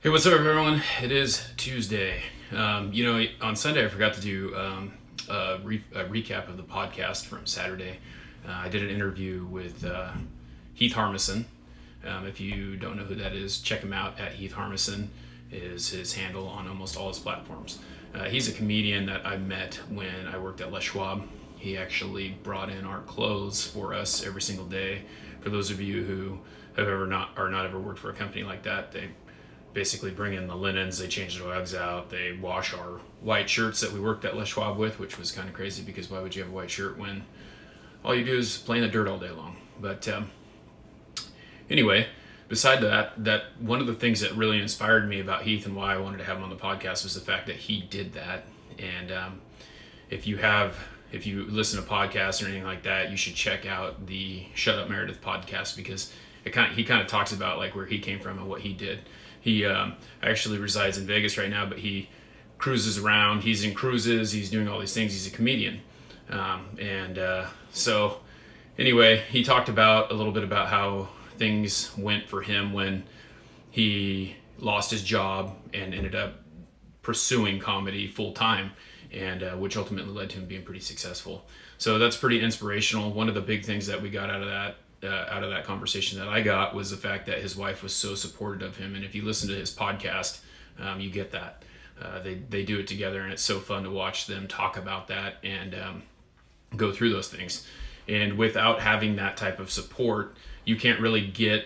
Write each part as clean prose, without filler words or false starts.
Hey, what's up, everyone? It is Tuesday. On Sunday I forgot to do a recap of the podcast from Saturday. I did an interview with Heath Harmison. If you don't know who that is, check him out at Heath Harmison is his handle on almost all his platforms. He's a comedian that I met when I worked at Les Schwab. He actually brought in our clothes for us every single day. For those of you who have not ever worked for a company like that, they basically bring in the linens, they change the rugs out, they wash our white shirts that we worked at Les Schwab with, which was kind of crazy because why would you have a white shirt when all you do is play in the dirt all day long? But anyway, beside that one of the things that really inspired me about Heath and why I wanted to have him on the podcast was the fact that he did that. And if you listen to podcasts or anything like that, you should check out the Shut Up Meredith podcast, because he kind of talks about like where he came from and what he did. He actually resides in Vegas right now, but he cruises around. He's in cruises. He's doing all these things. He's a comedian. So anyway, he talked about a little bit about how things went for him when he lost his job and ended up pursuing comedy full time, and which ultimately led to him being pretty successful. So that's pretty inspirational. One of the big things that we got out of that conversation that I got was the fact that his wife was so supportive of him. And if you listen to his podcast, you get that. They do it together, and it's so fun to watch them talk about that and go through those things. And without having that type of support, you can't really get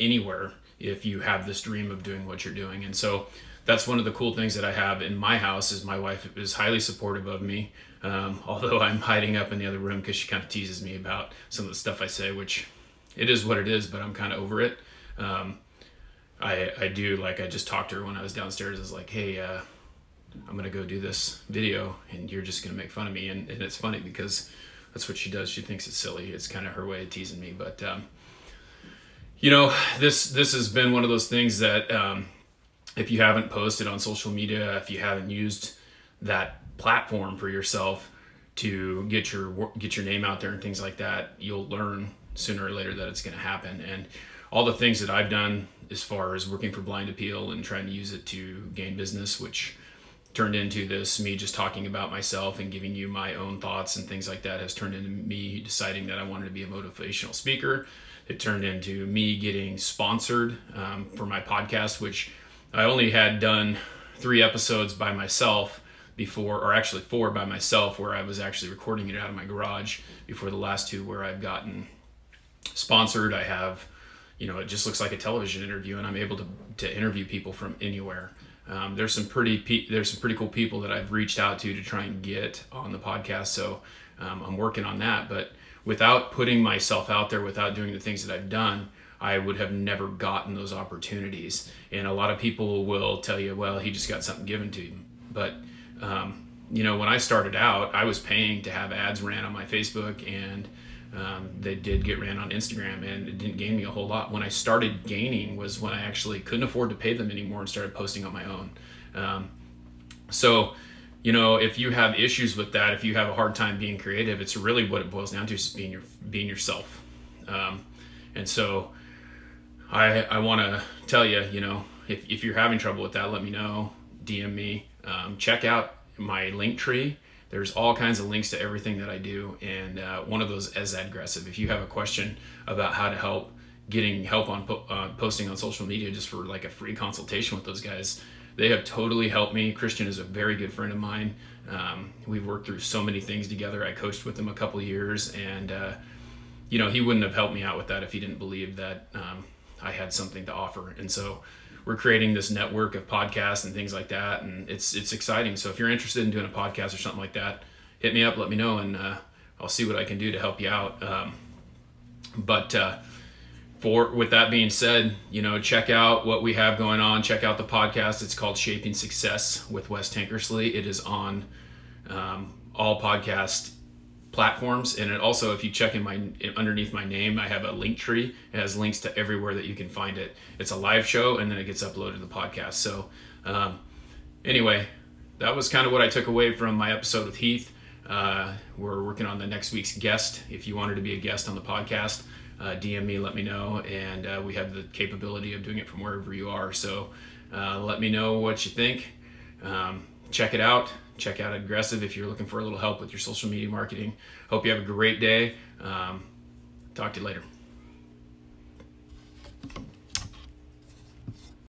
anywhere if you have this dream of doing what you're doing. And so that's one of the cool things that I have in my house is my wife is highly supportive of me. Although I'm hiding up in the other room because she kind of teases me about some of the stuff I say, which it is what it is, but I'm kind of over it. I do, like, I just talked to her when I was downstairs. I was like, hey, I'm going to go do this video and you're just going to make fun of me. And it's funny because that's what she does. She thinks it's silly. It's kind of her way of teasing me. But, this has been one of those things that if you haven't posted on social media, if you haven't used that platform for yourself to get your name out there and things like that, you'll learn sooner or later that it's going to happen. And all the things that I've done as far as working for Blind Appeal and trying to use it to gain business, which turned into this me just talking about myself and giving you my own thoughts and things like that, has turned into me deciding that I wanted to be a motivational speaker. It turned into me getting sponsored for my podcast, which I only had done 3 episodes by myself before, or actually 4 by myself, where I was actually recording it out of my garage, before the last 2 where I've gotten sponsored. I have, it just looks like a television interview, and I'm able to interview people from anywhere. There's some pretty cool people that I've reached out to try and get on the podcast. So I'm working on that, but without putting myself out there, without doing the things that I've done, I would have never gotten those opportunities. And a lot of people will tell you, well, he just got something given to him. But when I started out, I was paying to have ads ran on my Facebook, and they did get ran on Instagram, and it didn't gain me a whole lot. When I started gaining was when I actually couldn't afford to pay them anymore and started posting on my own. If you have issues with that, if you have a hard time being creative, it's really what it boils down to, is being yourself. And so I want to tell you, if you're having trouble with that, let me know, DM me, check out my link tree. There's all kinds of links to everything that I do, and one of those is Aggressive. If you have a question about how to getting help on posting on social media, just for like a free consultation with those guys, they have totally helped me. Christian is a very good friend of mine. We've worked through so many things together. I coached with him a couple of years, and he wouldn't have helped me out with that if he didn't believe that I had something to offer. And so we're creating this network of podcasts and things like that, and it's exciting. So if you're interested in doing a podcast or something like that, hit me up, let me know, and I'll see what I can do to help you out. With that being said, check out what we have going on. Check out the podcast. It's called Shaping Success with Wes Tankersley. It is on all podcast platforms, and it also, if you check underneath my name, I have a link tree. It has links to everywhere that you can find it. It's a live show, and then it gets uploaded to the podcast. So anyway, that was kind of what I took away from my episode with Heath. We're working on the next week's guest. If you wanted to be a guest on the podcast, DM me, let me know, and we have the capability of doing it from wherever you are. So let me know what you think. Check it out. Check out Aggressive if you're looking for a little help with your social media marketing. Hope you have a great day. Talk to you later.